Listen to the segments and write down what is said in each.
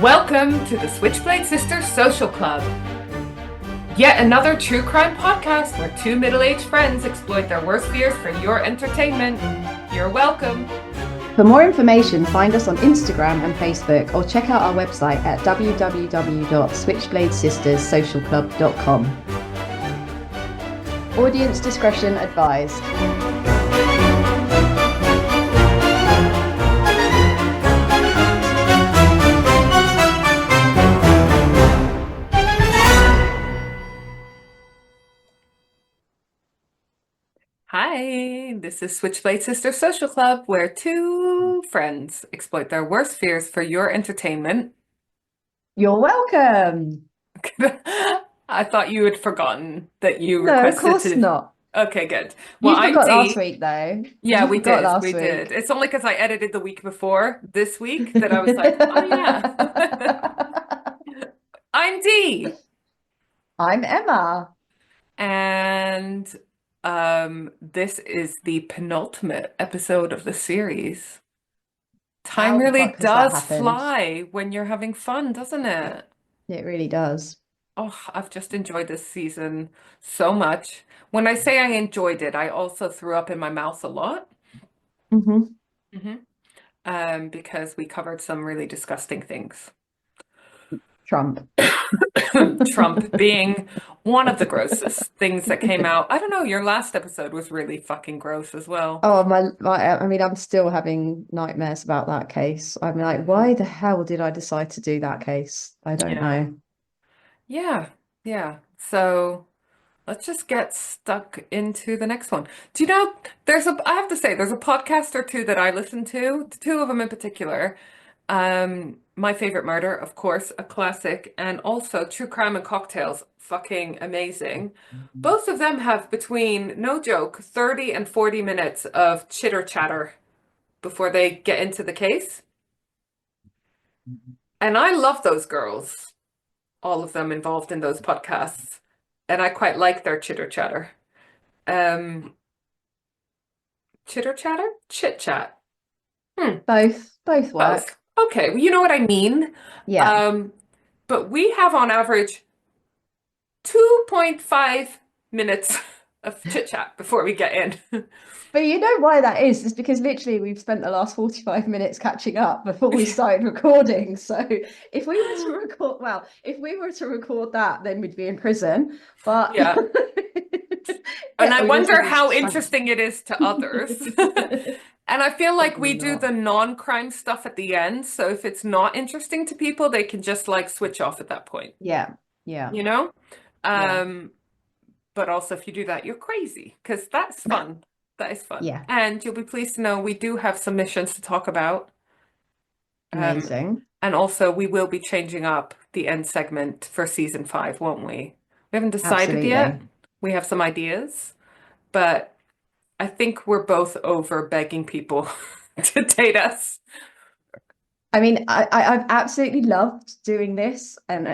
Welcome to the Switchblade Sisters Social Club. Yet another true crime podcast where two middle-aged friends exploit their worst fears for your entertainment. You're welcome. For more information, find us on Instagram and Facebook or check out our website at www.switchbladesisterssocialclub.com. Audience discretion advised. Hi, this is Switchblade Sisters Social Club where two friends exploit their worst fears for your entertainment. You're welcome. I thought you had forgotten that you No, of requested course to... not. Okay, good. You Well, I'm forgot last Dee. week, though. Yeah, You we forgot did. last We week. did. It's only because I edited the week before this week that I was like, oh yeah. I'm Dee. I'm Emma. And this is the penultimate episode of the series. Time How the really fuck has that does happened? fly when you're having fun, doesn't it? It really does. Oh, I've just enjoyed this season so much. When I say I enjoyed it, I also threw up in my mouth a lot. Mm-hmm. Because we covered some really disgusting things. Trump. Trump being one of the grossest things that came out. I don't know, your last episode was really fucking gross as well. Oh, I mean, I'm still having nightmares about that case. I'm like, why the hell did I decide to do that case? I don't Yeah. know. Yeah. So let's just get stuck into the next one. Do you know, I have to say, there's a podcast or two that I listen to, two of them in particular. My Favorite Murder, of course, a classic, and also True Crime and Cocktails, fucking amazing. Both of them have between, no joke, 30 and 40 minutes of chitter chatter before they get into the case. And I love those girls, all of them involved in those podcasts. And I quite like their chitter chatter. Um, Chitter chatter? Chit chat. Both Both. work. Okay, well, you know what I mean. Yeah. But we have on average 2.5 minutes of chit chat before we get in. But you know why that is? It's because literally we've spent the last 45 minutes catching up before we started recording. So if we were to record that, then we'd be in prison. But Yeah. And I we wonder literally how just- interesting it is to others. And I feel like we do the non-crime stuff at the end. So if it's not interesting to people, they can just like switch off at that point. Yeah. You know? But also if you do that, you're crazy because that's fun. That is fun. Yeah. And you'll be pleased to know we do have submissions to talk about. Amazing. And also we will be changing up the end segment for season 5, won't we? We haven't decided yet. We have some ideas, but I think we're both over begging people to date us. I mean, I've absolutely loved doing this, and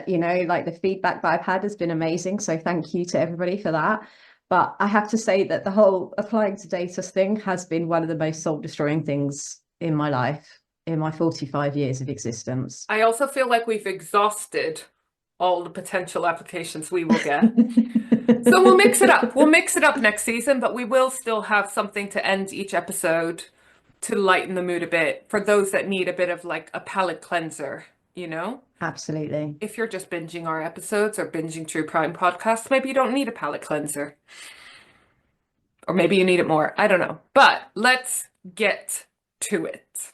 like the feedback that I've had has been amazing. So thank you to everybody for that. But I have to say that the whole applying to date us thing has been one of the most soul-destroying things in my life, in my 45 years of existence. I also feel like we've exhausted all the potential applications we will get. So we'll mix it up. We'll mix it up next season, but we will still have something to end each episode to lighten the mood a bit for those that need a bit of like a palate cleanser, you know? Absolutely. If you're just binging our episodes or binging True Crime podcasts, maybe you don't need a palate cleanser. Or maybe you need it more. I don't know. But let's get to it.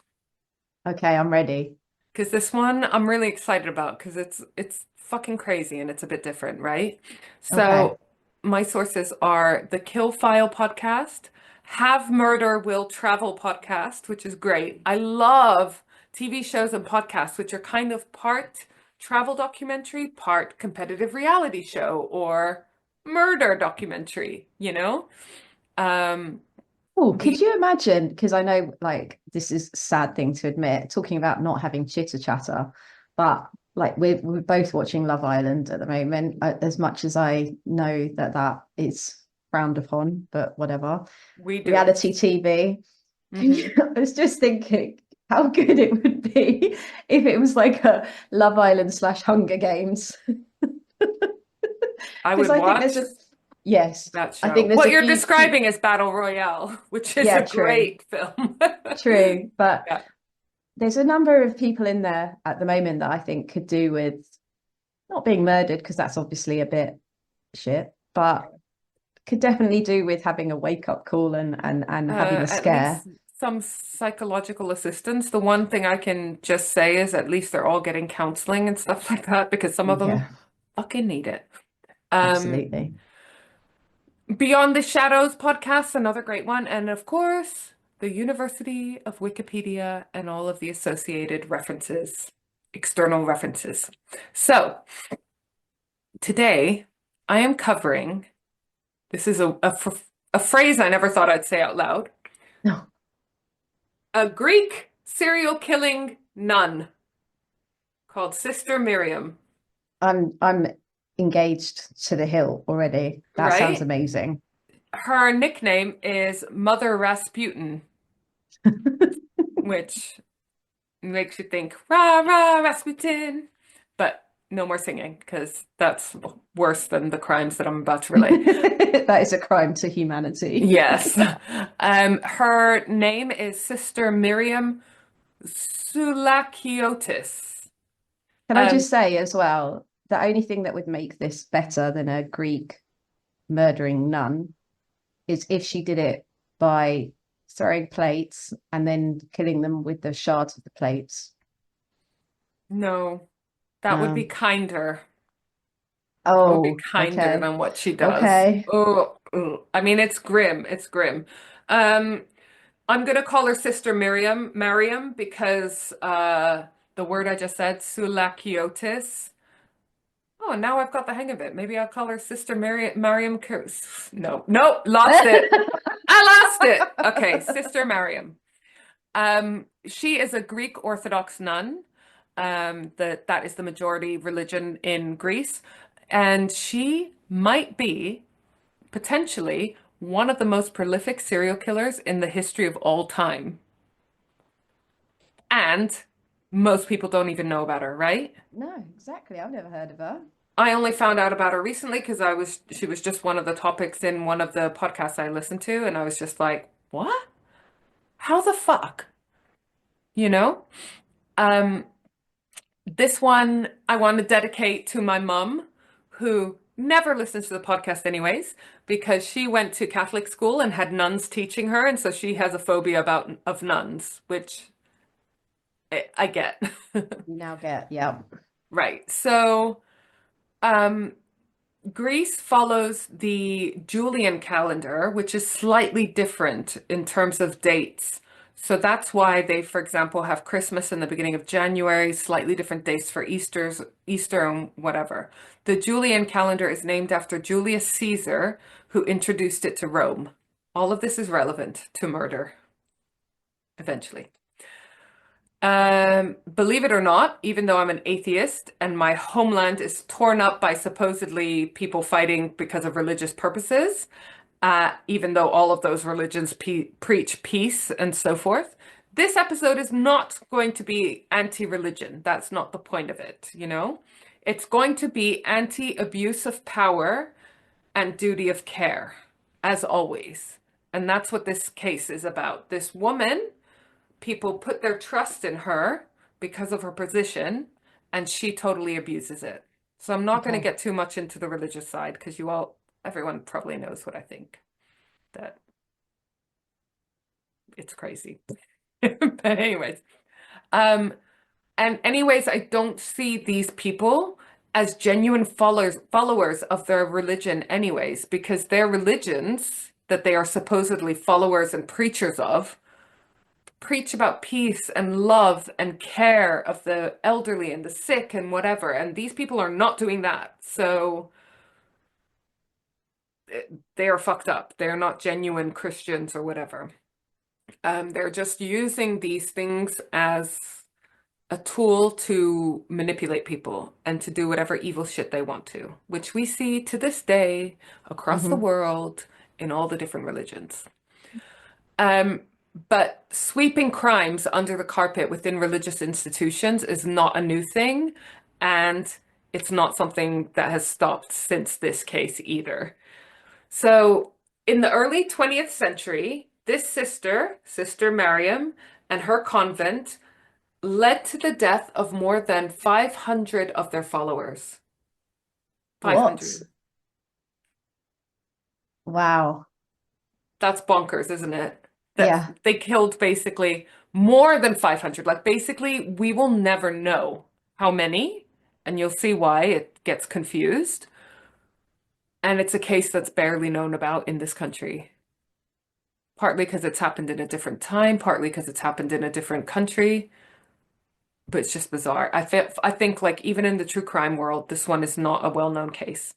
Okay, I'm ready. Because this one I'm really excited about because it's fucking crazy and it's a bit different, right? So my sources are the Kill File podcast, Have Murder Will Travel podcast, which is great. I love TV shows and podcasts, which are kind of part travel documentary, part competitive reality show or murder documentary, you know? Oh, could you imagine? Because I know, like, this is a sad thing to admit, talking about not having chitter chatter, but like we're both watching Love Island at the moment. As much as I know that is frowned upon, but whatever. We do. Reality TV. Mhm. I was just thinking, how good it would be if it was like a Love Island slash Hunger Games. I Because would I think watch yes, that I show. think there's What a you're few key, describing is Battle Royale, which is a yeah, true, great film. true. But Yeah. there's a number of people in there at the moment that I think could do with not being murdered, because that's obviously a bit shit, but could definitely do with having a wake up call and having a At least scare. some psychological assistance. The one thing I can just say is at least they're all getting counseling and stuff like that because some of them Yeah, fucking need it. Um, absolutely. Beyond the Shadows podcast, another great one. And of course, the University of Wikipedia and all of the associated references, external references. So today I am covering, this is a phrase I never thought I'd say out loud, No, a Greek serial killing nun called Sister Miriam, I'm engaged to the hill already. That sounds right? amazing. Her nickname is Mother Rasputin, which makes you think, rah, rah, Rasputin. But no more singing because that's worse than the crimes that I'm about to relate. That is a crime to humanity. Yes. Her name is Sister Mariam Soulakiotis. Can I Um, just say as well, the only thing that would make this better than a Greek murdering nun is if she did it by throwing plates and then killing them with the shards of the plates. no, that would be No. kinder. That would be Oh, kinder okay. than what she does. Okay. Oh, oh. I mean, it's grim. It's grim. Um, I'm gonna call her Sister Mariam, because the word I just said, Soulakiotis. Oh, now I've got the hang of it. Maybe I'll call her Sister Mariam. No, no, lost it. I lost it. Okay, Sister Mariam. She is a Greek Orthodox nun. That is the majority religion in Greece, and she might be potentially one of the most prolific serial killers in the history of all time. And most people don't even know about her, right? No, exactly. I've never heard of her. I only found out about her recently because she was just one of the topics in one of the podcasts I listened to, and I was just like, what? How the fuck? You know? Um, this one I want to dedicate to my mum, who never listens to the podcast anyways, because she went to Catholic school and had nuns teaching her, and so she has a phobia of nuns, which I get. You now get, yeah. Right. So, um, Greece follows the Julian calendar, which is slightly different in terms of dates. So that's why they, for example, have Christmas in the beginning of January, slightly different dates for Easter and whatever. The Julian calendar is named after Julius Caesar, who introduced it to Rome. All of this is relevant to murder, eventually. Believe it or not, even though I'm an atheist and my homeland is torn up by supposedly people fighting because of religious purposes, even though all of those religions preach peace and so forth, this episode is not going to be anti-religion. That's not the point of it, you know? It's going to be anti-abuse of power and duty of care, as always. And that's what this case is about. This woman, people put their trust in her because of her position, and she totally abuses it. So I'm not going to Okay. get too much into the religious side because everyone probably knows what I think, that it's crazy. But anyways, um, and anyways, I don't see these people as genuine followers of their religion anyways, because their religions that they are supposedly followers and preachers of preach about peace and love and care of the elderly and the sick and whatever. And these people are not doing that. So they are fucked up. They're not genuine Christians or whatever. They're just using these things as a tool to manipulate people and to do whatever evil shit they want to, which we see to this day across the Hmm. world in all the different religions. Um, But sweeping crimes under the carpet within religious institutions is not a new thing, and it's not something that has stopped since this case either. So, in the early 20th century, this sister, Sister Mariam, and her convent led to the death of more than 500 of their followers. What? 500. Wow. That's bonkers, isn't it? That Yeah. they killed basically more than 500. Like, basically, we will never know how many, and you'll see why it gets confused. And it's a case that's barely known about in this country. Partly because it's happened in a different time, partly because it's happened in a different country, but it's just bizarre. I think like even in the true crime world, this one is not a well-known case.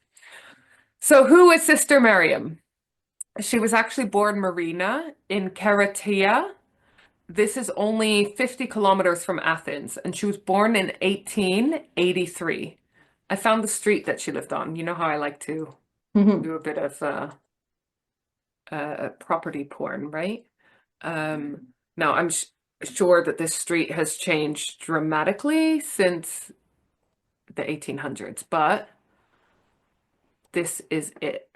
So who is Sister Miriam? She was actually born Marina in Keratia. This is only 50 kilometers from Athens, and she was born in 1883. I found the street that she lived on. You know how I like to do a bit of property porn, right? Now, I'm sh sure that this street has changed dramatically since the 1800s, but this is it.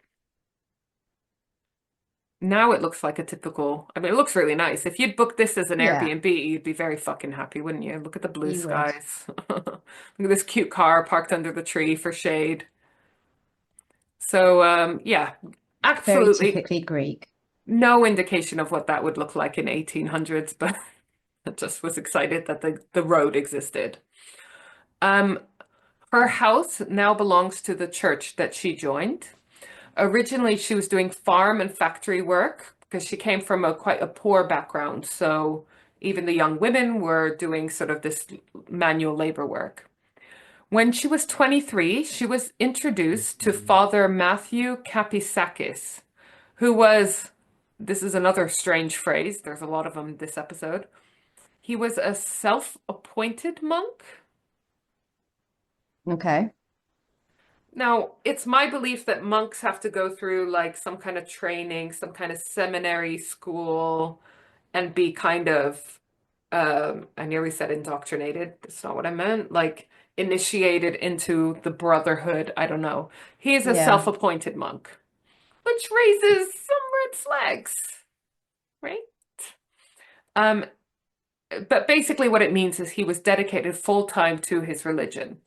Now it looks like a typical, I mean, it looks really nice. If you'd book this as an Yeah, Airbnb, you'd be very fucking happy, wouldn't you? Look at the blue you would. skies. Look at this cute car parked under the tree for shade. So, yeah, Very absolutely typically Greek. no indication of what that would look like in 1800s, but I just was excited that the road existed. Um, Her house now belongs to the church that she joined. Originally, she was doing farm and factory work because she came from a quite a poor background. So even the young women were doing sort of this manual labor work. When she was 23, she was introduced to Father Matthew Kapisakis, who was, this is another strange phrase, there's a lot of them this episode. He was a self-appointed monk. Okay. Now, it's my belief that monks have to go through like some kind of training, some kind of seminary school, and be kind of, I nearly said indoctrinated. That's not what I meant. Like initiated into the brotherhood. I don't know. He is a Yeah. self-appointed monk, which raises some red flags, right? Um, but basically what it means is he was dedicated full time to his religion.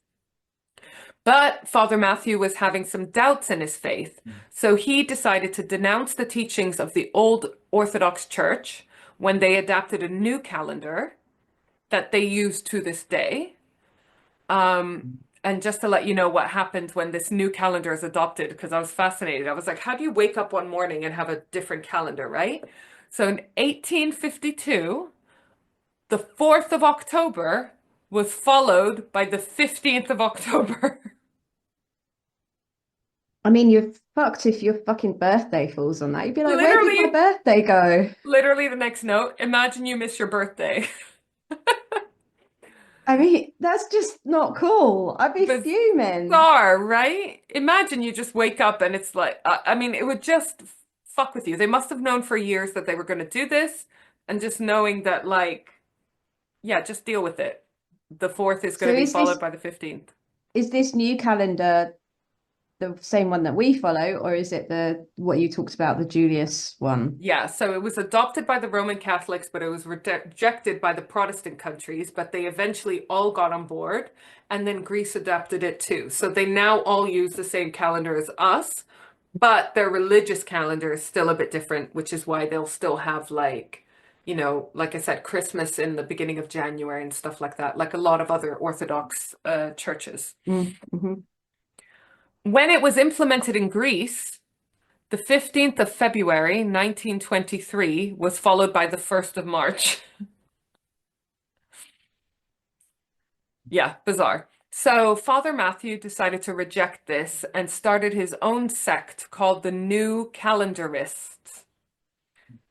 But Father Matthew was having some doubts in his faith, so he decided to denounce the teachings of the old Orthodox Church when they adapted a new calendar that they use to this day. And just to let you know what happened when this new calendar is adopted, because I was fascinated. I was like, how do you wake up one morning and have a different calendar, right? So in 1852, the 4th of October was followed by the 15th of October. I mean, you're fucked if your fucking birthday falls on that. You'd be like, where did my Literally, birthday go? literally the next note. Imagine you miss your birthday. I mean, that's just not cool. I'd be fuming. Bizarre, right? Imagine you just wake up and it's like, I mean, it would just fuck with you. They must have known for years that they were going to do this, and just knowing that, like, yeah, just deal with it. The 4th is So going to be followed by the 15th. is this new calendar the same one that we follow, or is it the what you talked about, the Julius one? Yeah, so it was adopted by the Roman Catholics, but it was rejected by the Protestant countries, but they eventually all got on board, and then Greece adopted it too. So they now all use the same calendar as us, but their religious calendar is still a bit different, which is why they'll still have like, like I said, Christmas in the beginning of January and stuff like that, like a lot of other Orthodox churches. Mm-hmm. When it was implemented in Greece, the 15th of February, 1923, was followed by the 1st of March. Yeah, bizarre. So Father Matthew decided to reject this and started his own sect called the New Calendarists.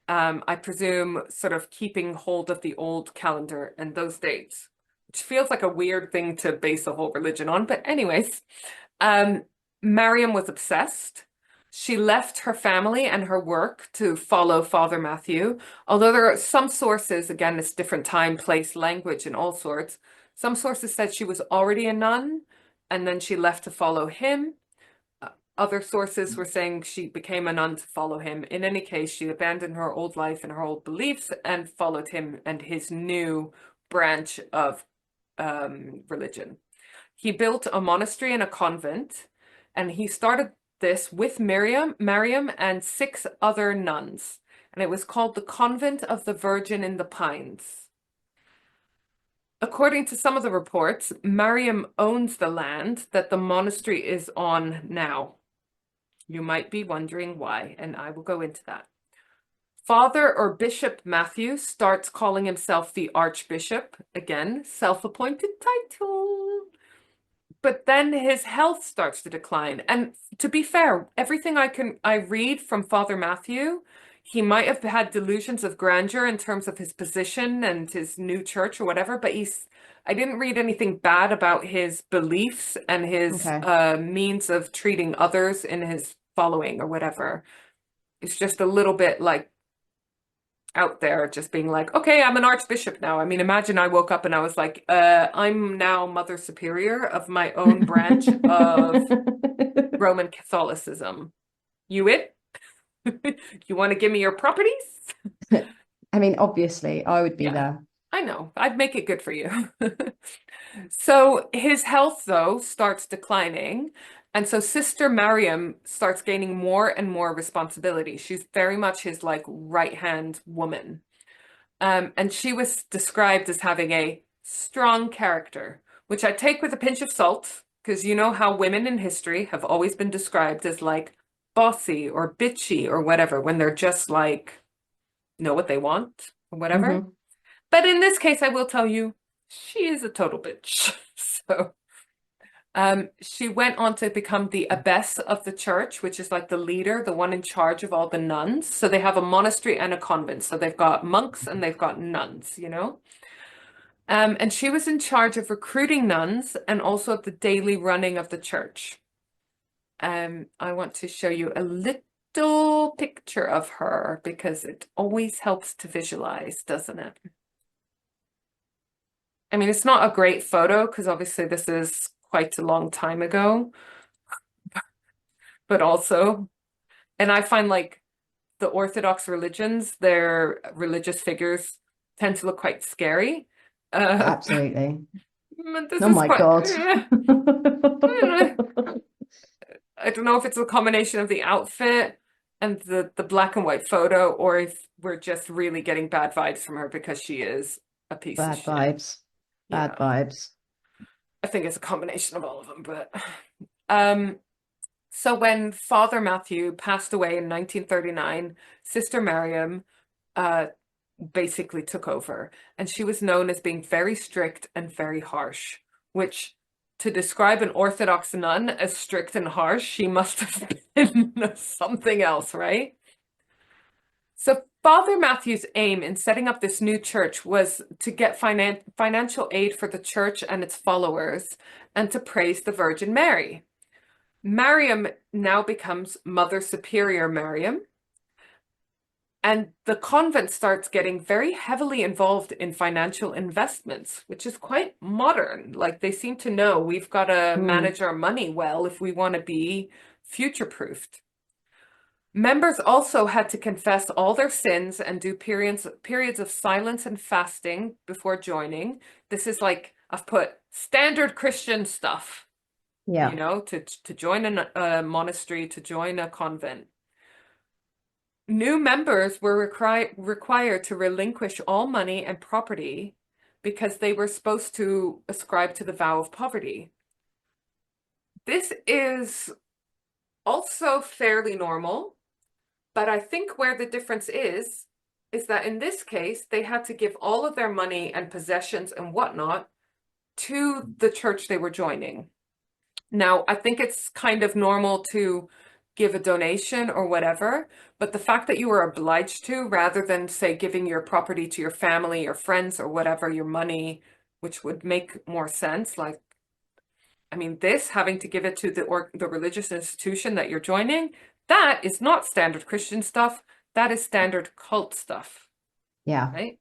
I presume sort of keeping hold of the old calendar and those dates, which feels like a weird thing to base a whole religion on. But anyways, um, Mariam was obsessed. She left her family and her work to follow Father Matthew. Although there are some sources, again, it's different time, place, language, and all sorts. Some sources said she was already a nun and then she left to follow him. Other sources were saying she became a nun to follow him. In any case, she abandoned her old life and her old beliefs and followed him and his new branch of religion. He built a monastery and a convent, and he started this with Mariam and 6 other nuns, and it was called the Convent of the Virgin in the Pines. According to some of the reports, Mariam owns the land that the monastery is on now. You might be wondering why, and I will go into that. Father or Bishop Matthew starts calling himself the Archbishop, again, self-appointed title. But then his health starts to decline. And to be fair, everything I read from Father Matthew, he might have had delusions of grandeur in terms of his position and his new church or whatever, but I didn't read anything bad about his beliefs and his Okay. means of treating others in his following or whatever. It's just a little bit like out there, just being like, okay, I'm an archbishop now. I mean, imagine I woke up and I was like, I'm now Mother Superior of my own branch of Roman Catholicism. You it? You want to give me your properties? I mean, obviously, I would be Yeah, there. I know. I'd make it good for you. So his health, though, starts declining. And so Sister Mariam starts gaining more and more responsibility. She's very much his like right-hand woman. And she was described as having a strong character, which I take with a pinch of salt, because you know how women in history have always been described as like bossy or bitchy or whatever, when they're just like know what they want or whatever. Hmm. But in this case, I will tell you, she is a total bitch. So she went on to become the abbess of the church, which is like the leader, the one in charge of all the nuns. So they have a monastery and a convent. So they've got monks and they've got nuns, you know? And she was in charge of recruiting nuns and also of the daily running of the church. I want to show you a little picture of her because it always helps to visualize, doesn't it? I mean, it's not a great photo because obviously this is quite a long time ago, but also, and I find like the Orthodox religions, their religious figures tend to look quite scary. Uh, Absolutely. but this Oh is my quite, God. I don't know if it's a combination of the outfit and the black and white photo, or if we're just really getting bad vibes from her because she is a piece of Bad shit. vibes. Bad Yeah, vibes. I think it's a combination of all of them, but um so when Father Matthew passed away in 1939, Sister Mariam uh basically took over, and she was known as being very strict and very harsh, which to describe an Orthodox nun as strict and harsh, she must have been something else, right? So Father Matthew's aim in setting up this new church was to get financial aid for the church and its followers and to praise the Virgin Mary. Mariam now becomes Mother Superior Mariam, and the convent starts getting very heavily involved in financial investments, which is quite modern. Like they seem to know we've got to Mm, manage our money well if we want to be future-proofed. Members also had to confess all their sins and do periods of silence and fasting before joining. This is like I've put standard Christian stuff, you yeah. know, to join a monastery, to join a convent. New members were required to relinquish all money and property because they were supposed to ascribe to the vow of poverty. This is also fairly normal, but I think where the difference is that in this case, they had to give all of their money and possessions and whatnot to the church they were joining. Now, I think it's kind of normal to give a donation or whatever, but the fact that you were obliged to, rather than say giving your property to your family, your friends, or whatever, your money, which would make more sense, like, I mean, this having to give it to the religious institution that you're joining, That is not standard Christian stuff. That is standard cult stuff, Yeah. right?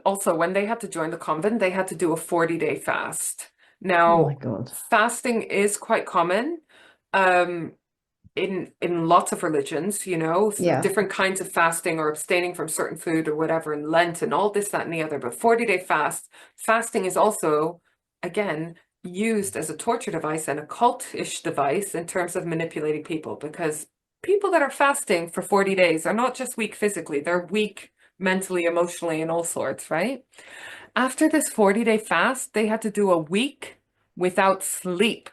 Also, when they had to join the convent, they had to do a 40-day fast. Oh my Now, God. fasting is quite common um, in lots of religions, you know, Yeah. different kinds of fasting or abstaining from certain food or whatever, and Lent and all this, that, and the other. But 40-day fasting is also, again, used as a torture device and a cultish device in terms of manipulating people, because people that are fasting for 40 days are not just weak physically, they're weak mentally, emotionally, and all sorts, right? After this 40-day fast, they had to do a week without sleep.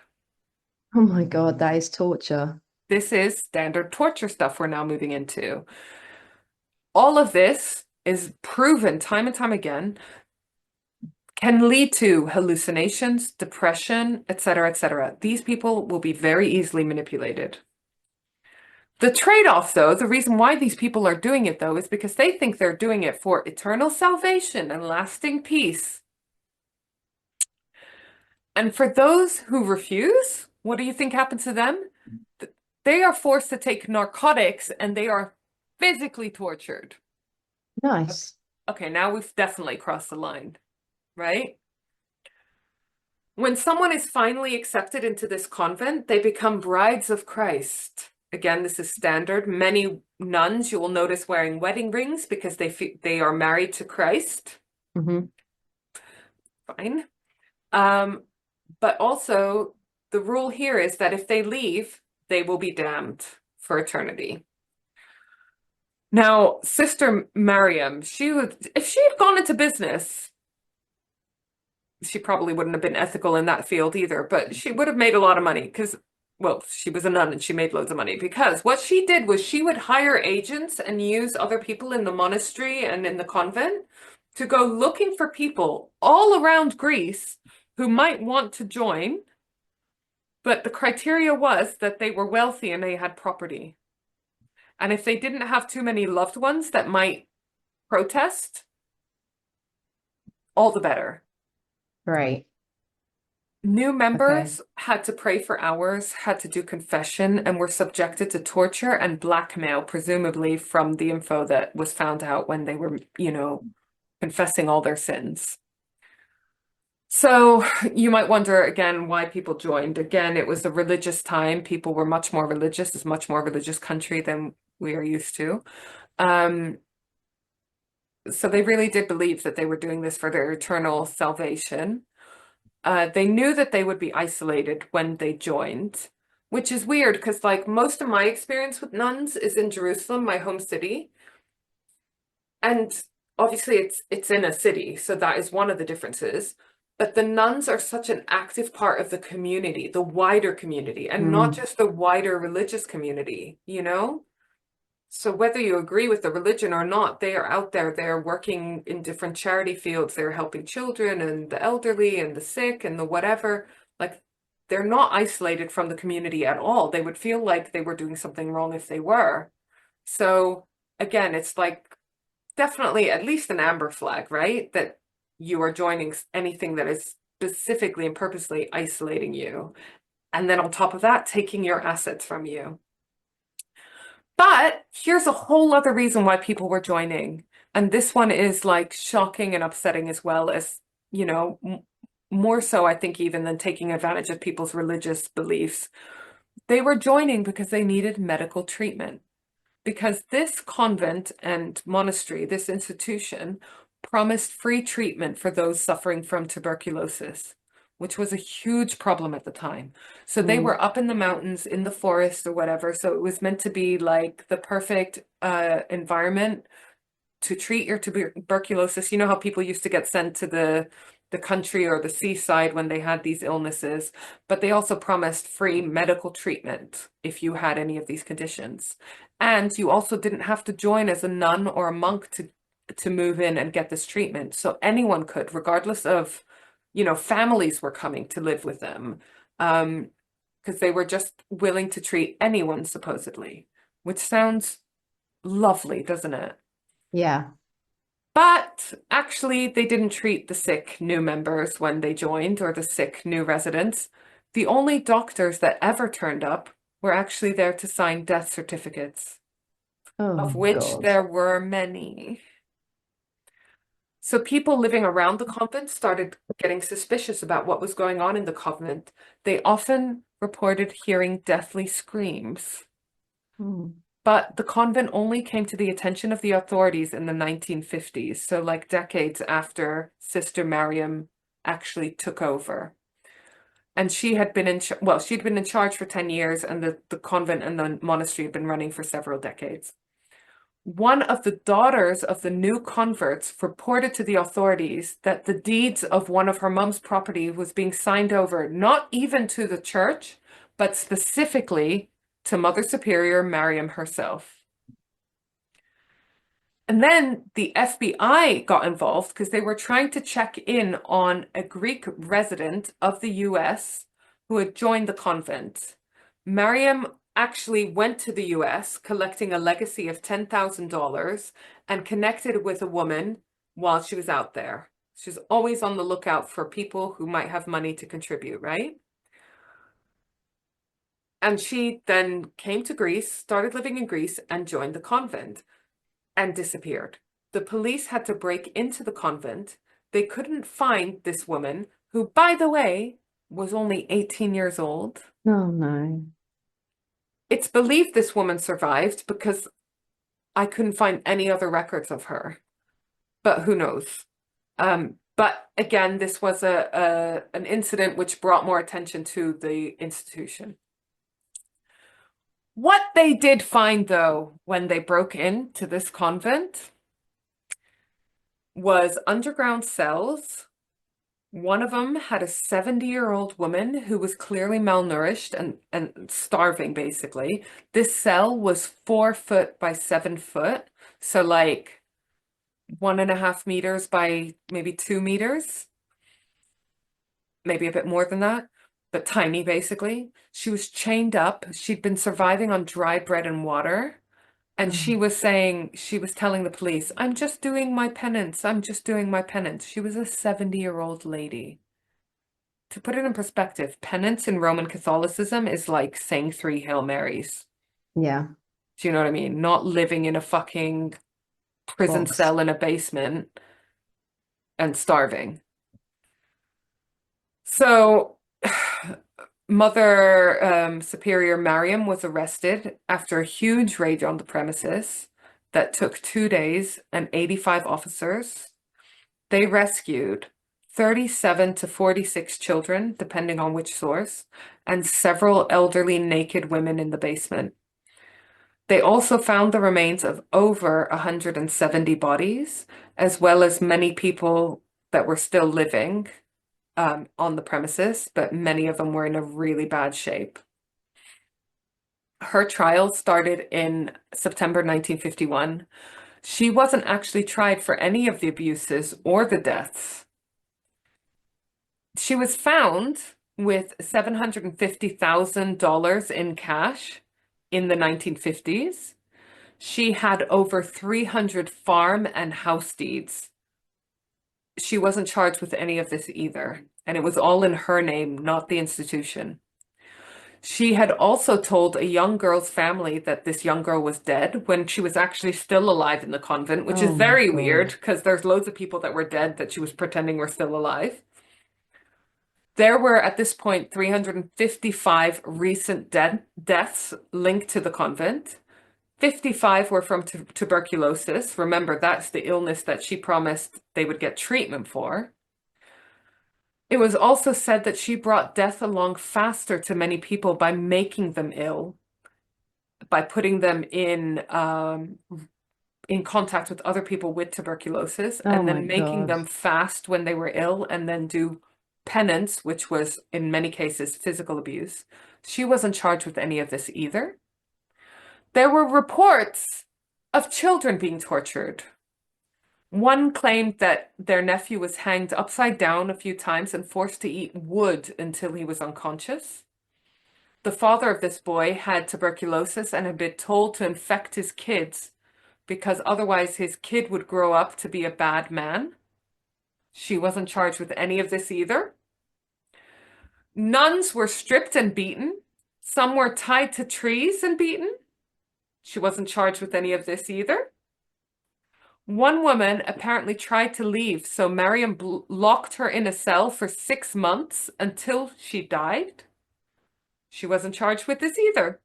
Oh my God, that is torture. This is standard torture stuff we're now moving into. All of this is proven time and time again can lead to hallucinations, depression, etc., etc. These people will be very easily manipulated. The trade-off, though, the reason why these people are doing it, though, is because they think they're doing it for eternal salvation and lasting peace. And for those who refuse, what do you think happens to them? They are forced to take narcotics and they are physically tortured. Nice. Okay, now we've definitely crossed the line, right? When someone is finally accepted into this convent, they become brides of Christ. Again, this is standard. Many nuns you will notice wearing wedding rings because they are married to Christ. Hmm. Fine. But also the rule here is that if they leave, they will be damned for eternity. Now, Sister Mariam, if she had gone into business, she probably wouldn't have been ethical in that field either, but she would have made a lot of money because, well, she was a nun and she made loads of money because what she did was she would hire agents and use other people in the monastery and in the convent to go looking for people all around Greece who might want to join, but the criteria was that they were wealthy and they had property. And if they didn't have too many loved ones that might protest, all the better. Great. New Okay. members had to pray for hours, had to do confession, and were subjected to torture and blackmail, presumably from the info that was found out when they were, confessing all their sins. So you might wonder again why people joined. Again, it was a religious time. People were much more religious. It's a much more religious country than we are used to. Um, so they really did believe that they were doing this for their eternal salvation. They knew that they would be isolated when they joined, which is weird because, like, most of my experience with nuns is in Jerusalem, my home city, and obviously it's in a city, so that is one of the differences. But the nuns are such an active part of the community, the wider community, and not Mm. just the wider religious community, you know? So whether you agree with the religion or not, they are out there. They're working in different charity fields. They're helping children and the elderly and the sick and the whatever. Like they're not isolated from the community at all. They would feel like they were doing something wrong if they were. So again, it's like definitely at least an amber flag, right? That you are joining anything that is specifically and purposely isolating you. And then on top of that, taking your assets from you. But here's a whole other reason why people were joining. And this one is like shocking and upsetting as well as, more so, I think, even than taking advantage of people's religious beliefs. They were joining because they needed medical treatment. Because this convent and monastery, this institution, promised free treatment for those suffering from tuberculosis, which was a huge problem at the time. So they Mm. were up in the mountains, in the forest or whatever. So it was meant to be like the perfect environment to treat your tuberculosis. You know how people used to get sent to the country or the seaside when they had these illnesses, but they also promised free medical treatment if you had any of these conditions. And you also didn't have to join as a nun or a monk to move in and get this treatment. So anyone could, regardless of, families were coming to live with them. Because they were just willing to treat anyone supposedly, which sounds lovely, doesn't it? Yeah. But actually, they didn't treat the sick new members when they joined or the sick new residents. The only doctors that ever turned up were actually there to sign death certificates, of Oh which God. there were many. So people living around the convent started getting suspicious about what was going on in the convent. They often reported hearing deathly screams. Hmm. But the convent only came to the attention of the authorities in the 1950s, so like decades after Sister Mariam actually took over. And she had been well, she'd been in charge for 10 years, and the convent and the monastery had been running for several decades. One of the daughters of the new converts reported to the authorities that the deeds of one of her mom's property was being signed over, not even to the church, but specifically to Mother Superior Mariam herself. And then the FBI got involved because they were trying to check in on a Greek resident of the US who had joined the convent. Mariam actually went to the US collecting a legacy of $10,000 and connected with a woman while she was out there. She's always on the lookout for people who might have money to contribute, right? And she then came to Greece, started living in Greece, and joined the convent and disappeared. The police had to break into the convent. They couldn't find this woman, who, by the way, was only 18 years old. Oh no. It's believed this woman survived because I couldn't find any other records of her, but who knows? But again, this was an incident which brought more attention to the institution. What they did find, though, when they broke into this convent was underground cells. One of them had a 70-year-old woman who was clearly malnourished and starving, basically. This cell was 4 foot by 7 foot, so like 1.5 meters by maybe 2 meters, maybe a bit more than that, but tiny, basically. She was chained up. She'd been surviving on dry bread and water. And Oh, she was telling the police, I'm just doing my penance. I'm just doing my penance. She was a 70-year-old lady. To put it in perspective, penance in Roman Catholicism is like saying three Hail Marys. yeah. Do you know what I mean? Not living in a fucking prison Box. cell in a basement and starving. So, Mother Superior Mariam was arrested after a huge raid on the premises that took 2 days and 85 officers. They rescued 37 to 46 children, depending on which source, and several elderly naked women in the basement. They also found the remains of over 170 bodies, as well as many people that were still living on the premises, but many of them were in a really bad shape. Her trial started in September 1951. She wasn't actually tried for any of the abuses or the deaths. She was found with $750,000 in cash in the 1950s. She had over 300 farm and house deeds. She wasn't charged with any of this either, and it was all in her name, not the institution. She had also told a young girl's family that this young girl was dead when she was actually still alive in the convent, which is Oh my very weird God. because there's loads of people that were dead that she was pretending were still alive. There were at this point 355 recent deaths linked to the convent. 55 were from tuberculosis. Remember, that's the illness that she promised they would get treatment for. It was also said that she brought death along faster to many people by making them ill, by putting them in contact with other people with tuberculosis, Oh and my then making God. them fast when they were ill, and then do penance, which was in many cases physical abuse. She wasn't charged with any of this either. There were reports of children being tortured. One claimed that their nephew was hanged upside down a few times and forced to eat wood until he was unconscious. The father of this boy had tuberculosis and had been told to infect his kids because otherwise his kid would grow up to be a bad man. She wasn't charged with any of this either. Nuns were stripped and beaten. Some were tied to trees and beaten. She wasn't charged with any of this either. One woman apparently tried to leave, so Mariam locked her in a cell for 6 months until she died. She wasn't charged with this either.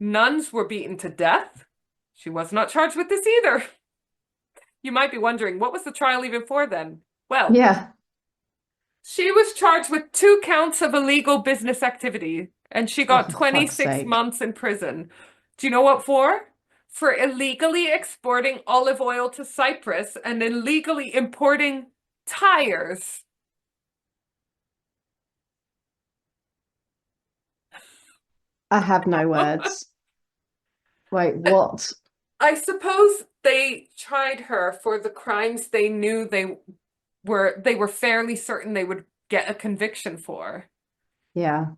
Nuns were beaten to death. She was not charged with this either. You might be wondering, what was the trial even for then? Well, Yeah. she was charged with 2 counts of illegal business activity, and she Oh, got for fuck's 26 sake. months in prison. Do you know what for? For illegally exporting olive oil to Cyprus and illegally importing tires. I have no words. Wait, what? I suppose they tried her for the crimes they knew they were fairly certain they would get a conviction for. Yeah,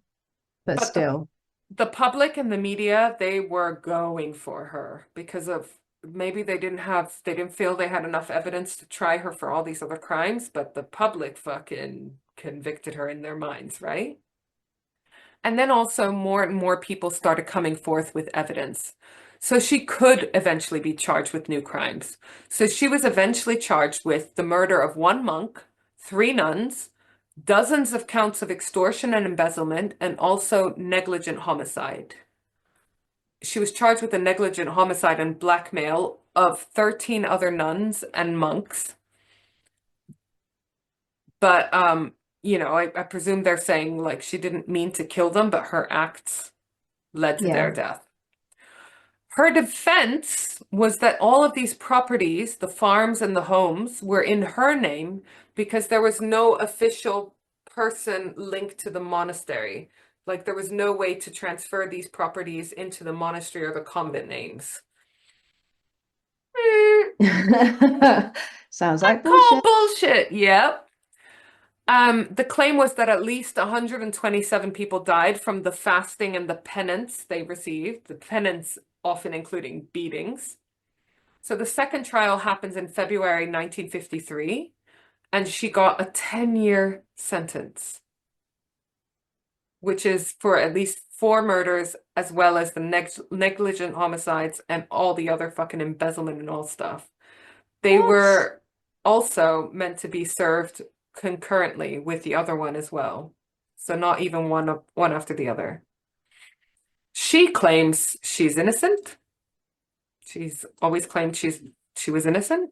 but But still. the public and the media, they were going for her because of maybe they didn't feel they had enough evidence to try her for all these other crimes, but the public fucking convicted her in their minds, right? And then also more and more people started coming forth with evidence. So she could eventually be charged with new crimes. So she was eventually charged with the murder of one monk, 3 nuns, dozens of counts of extortion and embezzlement, and also negligent homicide. She was charged with a negligent homicide and blackmail of 13 other nuns and monks. But I presume they're saying like she didn't mean to kill them, but her acts led to their Yeah. death. Her defense was that all of these properties, the farms and the homes, were in her name because there was no official person linked to the monastery. Like there was no way to transfer these properties into the monastery or the convent names. Mm, Sounds I like call bullshit. bullshit. Yep. The claim was that at least 127 people died from the fasting and the penance they received, the penance often including beatings. So the second trial happens in February 1953, and she got a 10-year sentence, which is for at least 4 murders, as well as the negligent homicides and all the other fucking embezzlement and all stuff. They What? were also meant to be served concurrently with the other one as well. So not even one after the other. She claims she's innocent. She's always claimed she was innocent.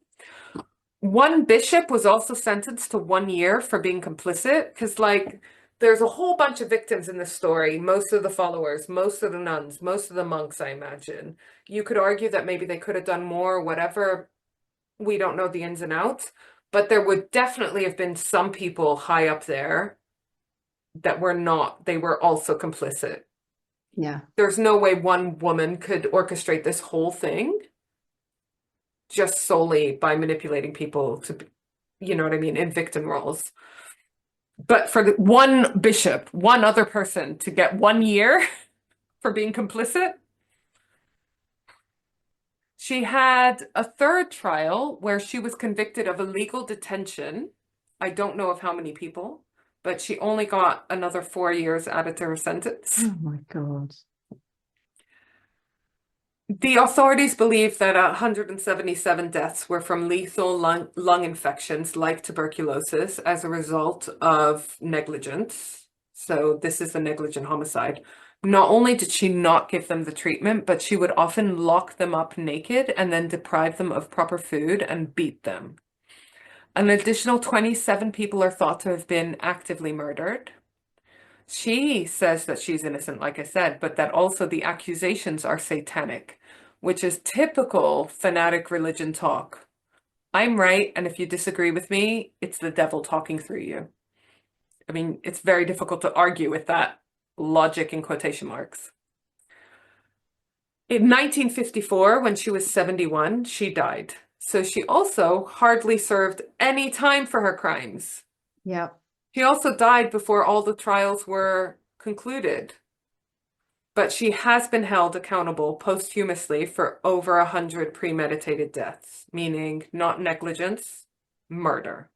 One bishop was also sentenced to 1 year for being complicit because, like, there's a whole bunch of victims in this story. Most of the followers, most of the nuns, most of the monks, I imagine. You could argue that maybe they could have done more, whatever. We don't know the ins and outs, but there would definitely have been some people high up there that were not, they were also complicit. Yeah. There's no way one woman could orchestrate this whole thing just solely by manipulating people to, you know what I mean, in victim roles. But for the one bishop, one other person to get 1 year for being complicit, she had a third trial where she was convicted of illegal detention. I don't know of how many people, but she only got another 4 years added to her sentence. Oh my God. The authorities believe that 177 deaths were from lethal lung infections like tuberculosis as a result of negligence. So this is a negligent homicide. Not only did she not give them the treatment, but she would often lock them up naked and then deprive them of proper food and beat them. An additional 27 people are thought to have been actively murdered. She says that she's innocent, like I said, but that also the accusations are satanic, which is typical fanatic religion talk. I'm right, and if you disagree with me, it's the devil talking through you. I mean, it's very difficult to argue with that logic in quotation marks. In 1954, when she was 71, she died. So she also hardly served any time for her crimes. Yeah. She also died before all the trials were concluded. But she has been held accountable posthumously for over 100 premeditated deaths, meaning not negligence, murder.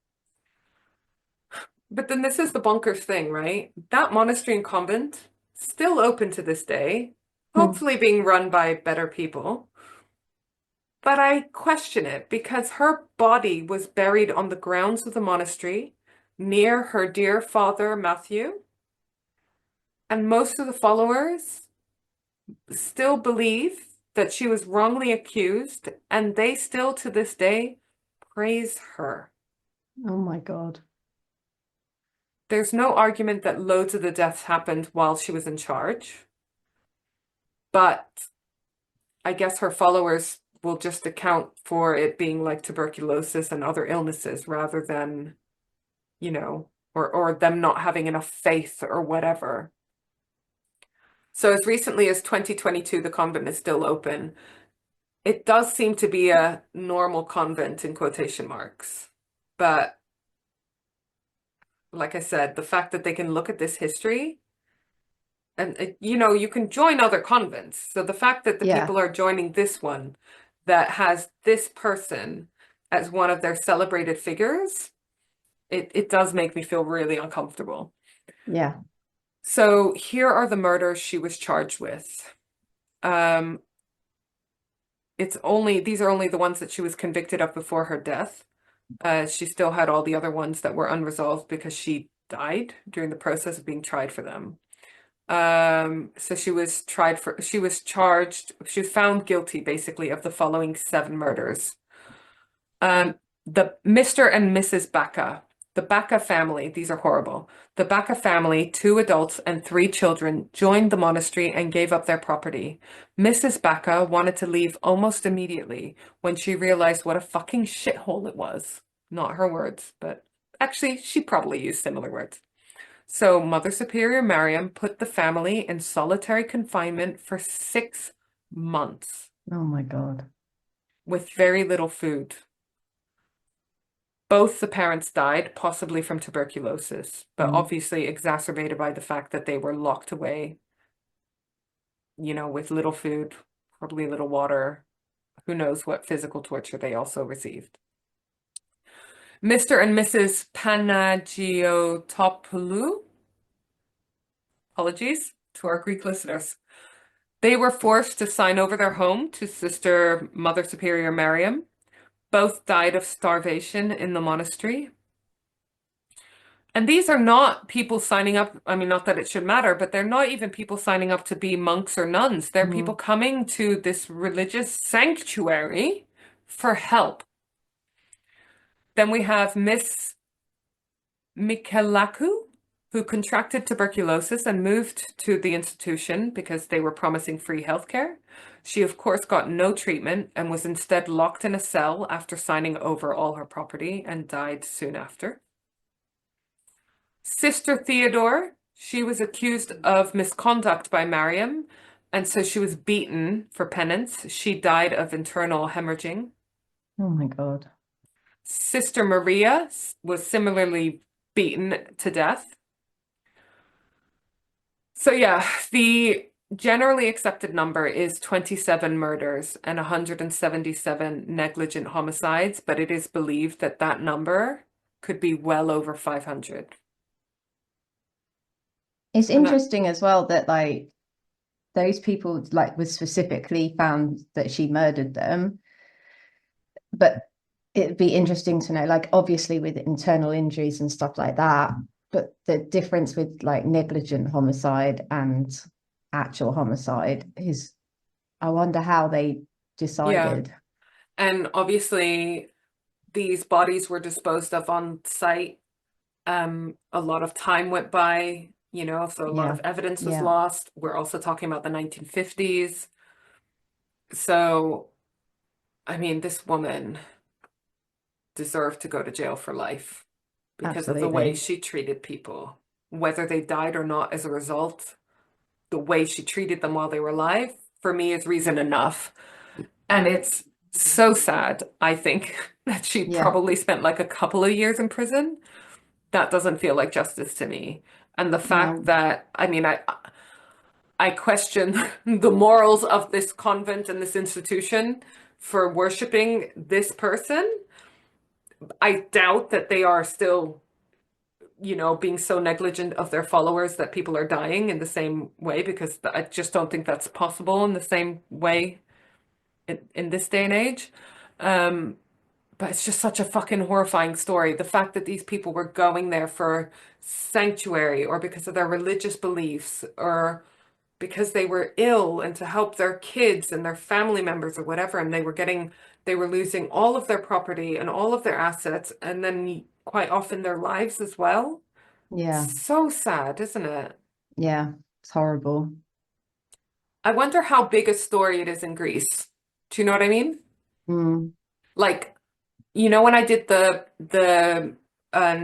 But then this is the bonkers thing, right? That monastery and convent still open to this day, Hmm. hopefully being run by better people. But I question it because her body was buried on the grounds of the monastery near her dear father Matthew, and most of the followers still believe that she was wrongly accused, and they still to this day praise her. Oh my God. There's no argument that loads of the deaths happened while she was in charge, but I guess her followers will just account for it being like tuberculosis and other illnesses rather than, or them not having enough faith or whatever. So as recently as 2022, the convent is still open. It does seem to be a normal convent in quotation marks. But like I said, the fact that they can look at this history and, you can join other convents. So the fact that the Yeah. people are joining this one that has this person as one of their celebrated figures, it does make me feel really uncomfortable. Yeah. So here are the murders she was charged with. Um, these are only the ones that she was convicted of before her death. She still had all the other ones that were unresolved because she died during the process of being tried for them. So she was charged, she was found guilty basically of the following 7 murders. Um, the Mr. and Mrs. Baca, the Baca family, these are horrible. The Baca family, 2 adults and 3 children, joined the monastery and gave up their property. Mrs. Baca wanted to leave almost immediately when she realized what a fucking shithole it was. Not her words, but actually, she probably used similar words. So Mother Superior Mariam put the family in solitary confinement for 6 months Oh my God. with very little food. Both the parents died, possibly from tuberculosis, but Mm. obviously exacerbated by the fact that they were locked away, with little food, probably little water. Who knows what physical torture they also received. Mr. and Mrs. Panagiotopoulou, apologies to our Greek listeners. They were forced to sign over their home to Sister Mother Superior Mariam. Both died of starvation in the monastery. And these are not people signing up. I mean, not that it should matter, but they're not even people signing up to be monks or nuns. They're people Mm. coming to this religious sanctuary for help. Then we have Miss Michelaku, who contracted tuberculosis and moved to the institution because they were promising free healthcare. She, of course, got no treatment and was instead locked in a cell after signing over all her property and died soon after. Sister Theodore, she was accused of misconduct by Mariam, and so she was beaten for penance. She died of internal hemorrhaging. Oh my God. Sister Maria was similarly beaten to death. So yeah, the generally accepted number is 27 murders and 177 negligent homicides, but it is believed that that number could be well over 500. It's And that, interesting as well that like those people like was specifically found that she murdered them, but it'd be interesting to know, like obviously with internal injuries and stuff like that, but the difference with like negligent homicide and actual homicide is, I wonder how they yeah. decided. And obviously these bodies were disposed of on site. A lot of time went by, so a lot of Yeah, evidence was yeah, lost. We're also talking about the 1950s. So, I mean, this woman deserved to go to jail for life because of the way absolutely. she treated people, whether they died or not as a result. The way she treated them while they were alive, for me, is reason enough. And it's so sad, I think, that she Yeah, probably spent like a couple of years in prison. That doesn't feel like justice to me. And the fact no, that, I mean, I question the morals of this convent and this institution for worshiping this person. I doubt that they are still being so negligent of their followers that people are dying in the same way, because I just don't think that's possible in the same way in this day and age. Um, but it's just such a fucking horrifying story. The fact that these people were going there for sanctuary, or because of their religious beliefs, or because they were ill and to help their kids and their family members or whatever, and they were losing all of their property and all of their assets, and then quite often their lives as well. Yeah. So sad, isn't it? Yeah. It's horrible. I wonder how big a story it is in Greece. Do you know what I mean? Mm. Like, when I did the uh,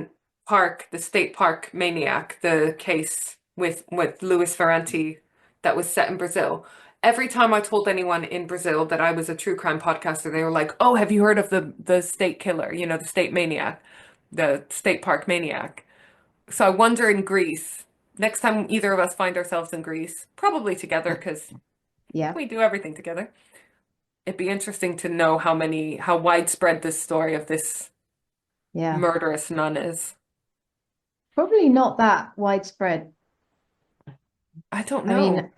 the state park maniac, the case with Louis Ferranti that was set in Brazil. Every time I told anyone in Brazil that I was a true crime podcaster, they were like, "Oh, have you heard of the state killer? The state maniac, the state park maniac." So I wonder in Greece, next time either of us find ourselves in Greece, probably together because Yeah. we do everything together. It'd be interesting to know how widespread this story of this Yeah. murderous nun is. Probably not that widespread. I don't I mean, know.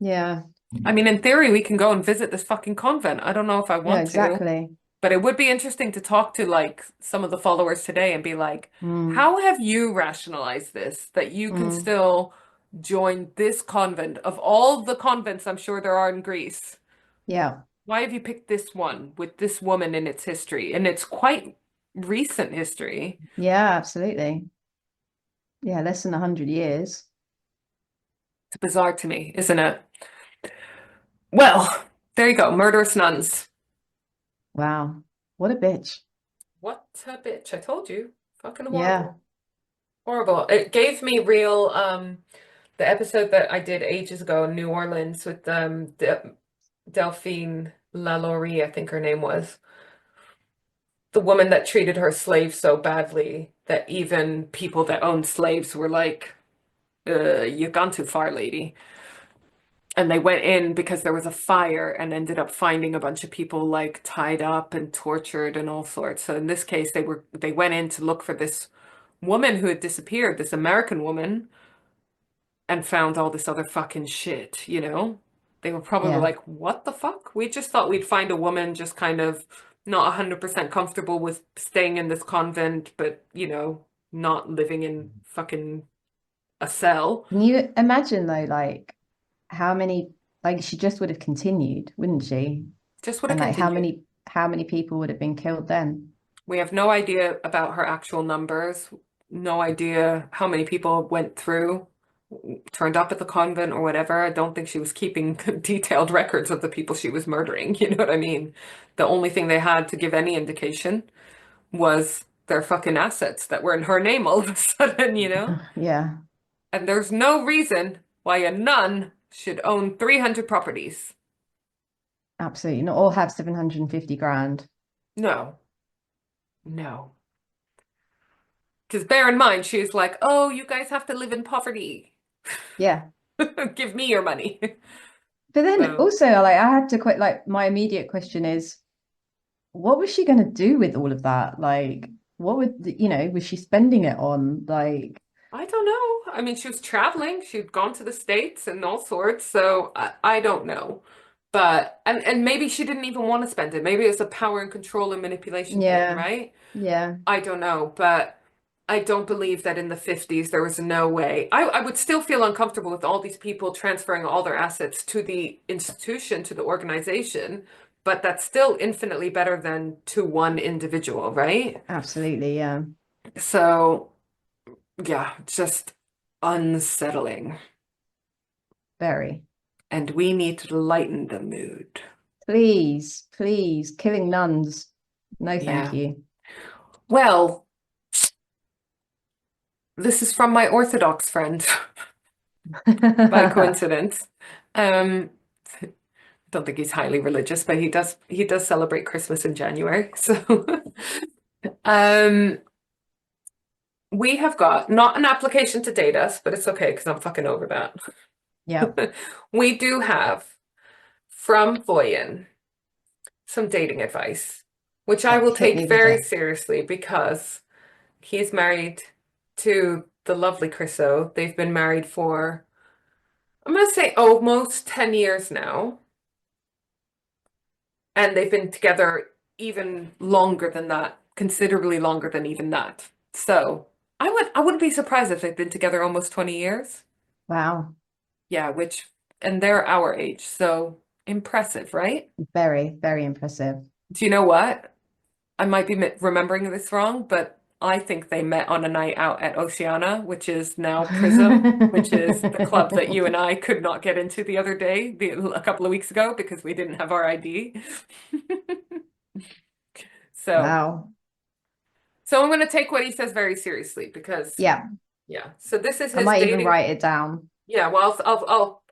yeah. I mean, in theory, we can go and visit this fucking convent. I don't know if I Yeah, want to, exactly. but it would be interesting to talk to like some of the followers today and be like, Mm. how have you rationalized this that you can Mm. still join this convent of all the convents I'm sure there are in Greece? Yeah. Why have you picked this one with this woman in its history? And it's quite recent history. Yeah, absolutely. Yeah, less than 100 years. It's bizarre to me, isn't it? Well, there you go. Murderous nuns. Wow. What a bitch. What a bitch. I told you. Fucking Yeah. horrible. Horrible. It gave me real the episode that I did ages ago in New Orleans with Delphine Lalaurie, I think her name was. The woman that treated her slaves so badly that even people that owned slaves were like, you've gone too far, lady. And they went in because there was a fire and ended up finding a bunch of people like tied up and tortured and all sorts. So in this case, they went in to look for this woman who had disappeared, this American woman, and found all this other fucking shit. They were probably Yeah. like, what the fuck? We just thought we'd find a woman just kind of not 100% comfortable with staying in this convent, but, not living in fucking a cell. Can you imagine though, like how many, like she just would have continued, wouldn't she? Just would have And like continued. how many people would have been killed then? We have no idea about her actual numbers, no idea how many people went through, turned up at the convent or whatever. I don't think she was keeping detailed records of the people she was murdering. You know what I mean? The only thing they had to give any indication was their fucking assets that were in her name all of a sudden. Yeah, And there's no reason why a nun should own 300 properties. absolutely. Not all have 750 grand. No, no. Because bear in mind, she was like, oh, you guys have to live in poverty. Yeah. Give me your money. But then So also like I had to quite like my immediate question is what was she going to do with all of that? Like what was she spending it on? Like I don't know. I mean, she was traveling. She'd gone to the States and all sorts. So I don't know. But and maybe she didn't even want to spend it. Maybe it's a power and control and manipulation thing, yeah, right? yeah, I don't know. But I don't believe that in the 50s there was no way. I would still feel uncomfortable with all these people transferring all their assets to the institution, to the organization. But that's still infinitely better than to one individual, right? absolutely, yeah. So, yeah, just unsettling. Very. And we need to lighten the mood. Please, please, killing nuns. No, thank Yeah. you. Well, this is from my Orthodox friend by coincidence. Um, don't think he's highly religious, but he does celebrate Christmas in January. So um we have got not an application to date us, but it's okay because I'm fucking over that. Yeah, We do have from Voyen some dating advice, which I will hit take me with very it. seriously because he is married to the lovely Chriso. They've been married for, I'm going to say almost 10 years now. And they've been together even longer than that, considerably longer than even that. So I wouldn't be surprised if they've been together almost 20 years. Wow. Yeah, and they're our age, so impressive, right? Very, very impressive. Do you know what? I might be remembering this wrong, but I think they met on a night out at Oceana, which is now Prism, which is the club that you and I could not get into the other day, a couple of weeks ago, because we didn't have our ID. So, Wow. so I'm going to take what he says very seriously because, Yeah, yeah. So this is I his might even dating. write it down. Yeah, well,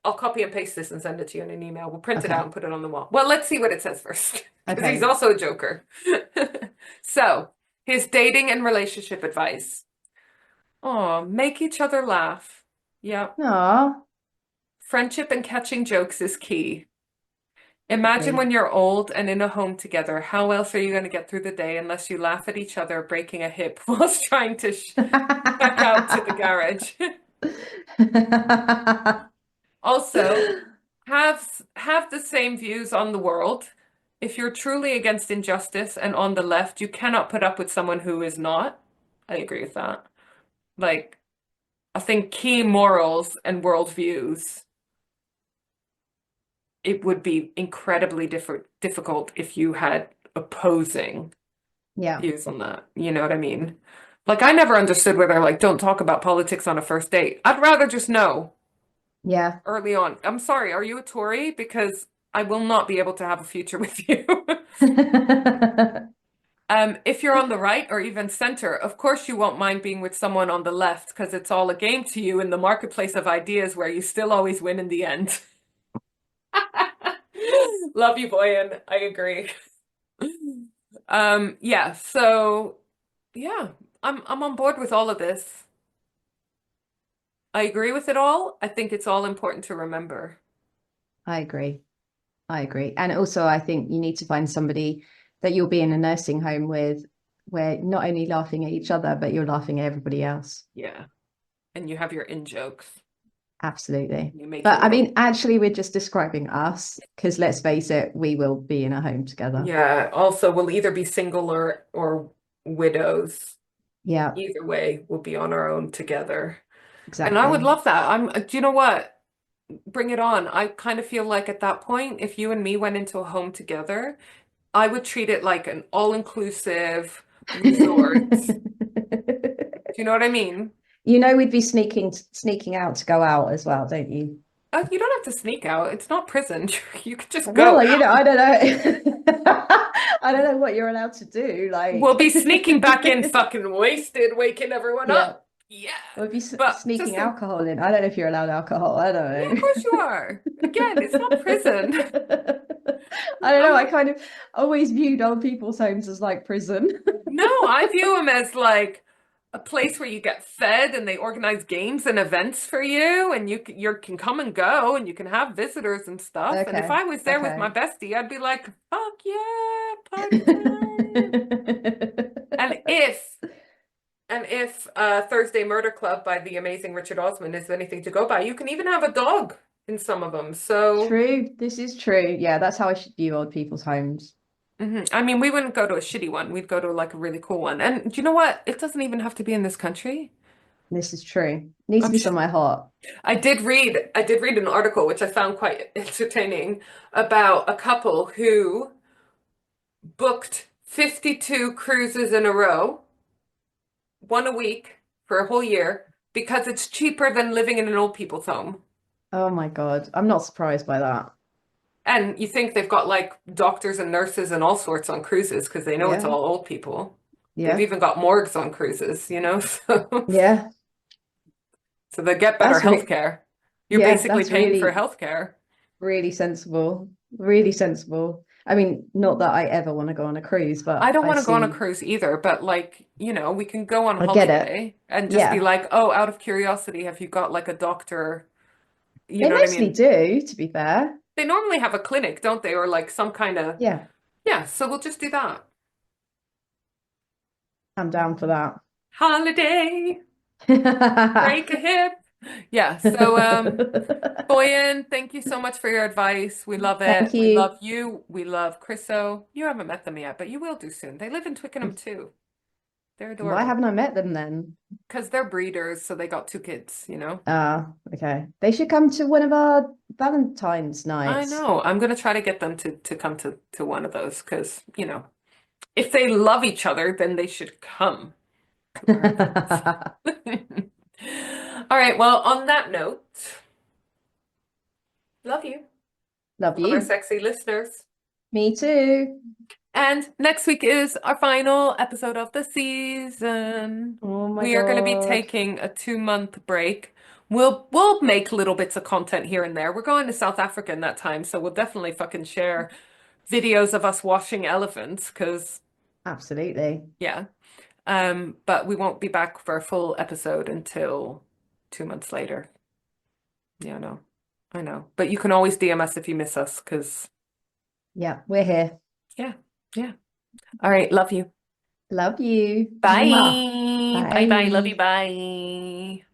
I'll copy and paste this and send it to you in an email. We'll print it out Okay. and put it on the wall. Well, let's see what it says first, because he's Okay. also a joker. So, his dating and relationship advice. Oh, make each other laugh. Yep. Aw, Friendship and catching jokes is key. Imagine agree. when you're old and in a home together. How else are you going to get through the day unless you laugh at each other breaking a hip whilst trying to check out to the garage? Also, have the same views on the world. If you're truly against injustice and on the left, you cannot put up with someone who is not. I agree with that. Like, I think key morals and worldviews, it would be incredibly difficult if you had opposing Yeah, views on that. You know what I mean? Like, I never understood where they're like, don't talk about politics on a first date. I'd rather just know yeah. early on. I'm sorry, are you a Tory? Because I will not be able to have a future with you. If you're on the right or even center, of course you won't mind being with someone on the left because it's all a game to you in the marketplace of ideas where you still always win in the end. Love you, Boyan. I agree. Yeah, so yeah, I'm on board with all of this. I agree with it all. I think it's all important to remember. I agree. I agree. And also, I think you need to find somebody that you'll be in a nursing home with where not only laughing at each other, but you're laughing at everybody else. Yeah. And you have your in jokes. Absolutely. You make your But I little mean, actually, we're just describing us because let's face it, we will be in a home together. yeah. Also, we'll either be single or widows. Yeah, Either way, we'll be on our own together. And I would exactly. love that. Do you know what? Bring it on. I kind of feel like at that point, if you and me went into a home together, I would treat it like an all-inclusive resort. Do you know what I mean? You know, we'd be sneaking out to go out as well, don't you? You don't have to sneak out. It's not prison. You could just go Well, you know, out. I don't know. I don't know what you're allowed to do. We'll Like, be sneaking back in fucking wasted, waking everyone yeah, up. Yeah. we'll be But sneaking alcohol in. I don't know if you're allowed alcohol. I don't yeah, of know. course you are. Again, it's not prison. I don't know. I I'm kind of always viewed old people's homes as like prison. No, I view them as like a place where you get fed and they organize games and events for you and you can come and go and you can have visitors and stuff. And if Okay, I was there with my okay. bestie, I'd be like, fuck yeah, party time. And if Thursday Murder Club by the amazing Richard Osman is anything to go by, you can even have a dog in some of them. So, True. This is true. Yeah, that's how I should view old people's homes. I mean, we wouldn't go to a shitty one. We'd go to like a really cool one. And do you know what? It doesn't even have to be in this country. This is true. Needs to I'm be sh somewhere hot. I did read an article which I found quite entertaining about a couple who booked 52 cruises in a row, one a week for a whole year, because it's cheaper than living in an old people's home. Oh my God. I'm not surprised by that. And you think they've got like doctors and nurses and all sorts on cruises because they know it's Yeah. all old people. They've Yeah. even got morgues on cruises, you know, Yeah. so they get better That's health re care. You're yeah, basically that's paying for really, health care. really sensible. Really sensible. I mean, not that I ever want to go on a cruise, I but don't I want to go on a see. cruise either, but like, we can go on I get it. holiday and just be Yeah. like, oh, out of curiosity, have you got like a doctor? You They know what I mostly mean? do, to be fair. They normally have a clinic, don't they? Or like some kind of, Yeah, yeah, so we'll just do that. I'm down for that. Holiday. break a hip. Yeah. So, Boyan, thank you so much for your advice. We love Thank it. We you. love you. We love Chriso. You haven't met them yet, but you will do soon. They live in Twickenham too. They're Why adorable haven't I met them then? because they're breeders, so they got two kids, you know? Ah, okay. They should come to one of our Valentine's I nights. know. I'm gonna try to get them to come to one of those because, if they love each other, then they should come to our events. All right. Well, on that note, love you. Love Love our you. sexy listeners. Me too. And next week is our final episode of the season. Oh my We are going to be God. taking a 2-month break. We'll make little bits of content here and there. We're going to South Africa in that time, so we'll definitely fucking share videos of us washing elephants, because Absolutely. yeah. But we won't be back for a full episode until 2 months later. Yeah, I know. But you can always DM us if you miss us, because Yeah, we're here. yeah, yeah. All right, love you. Love you. Mwah. Bye. Bye bye. Love you. Bye. Bye.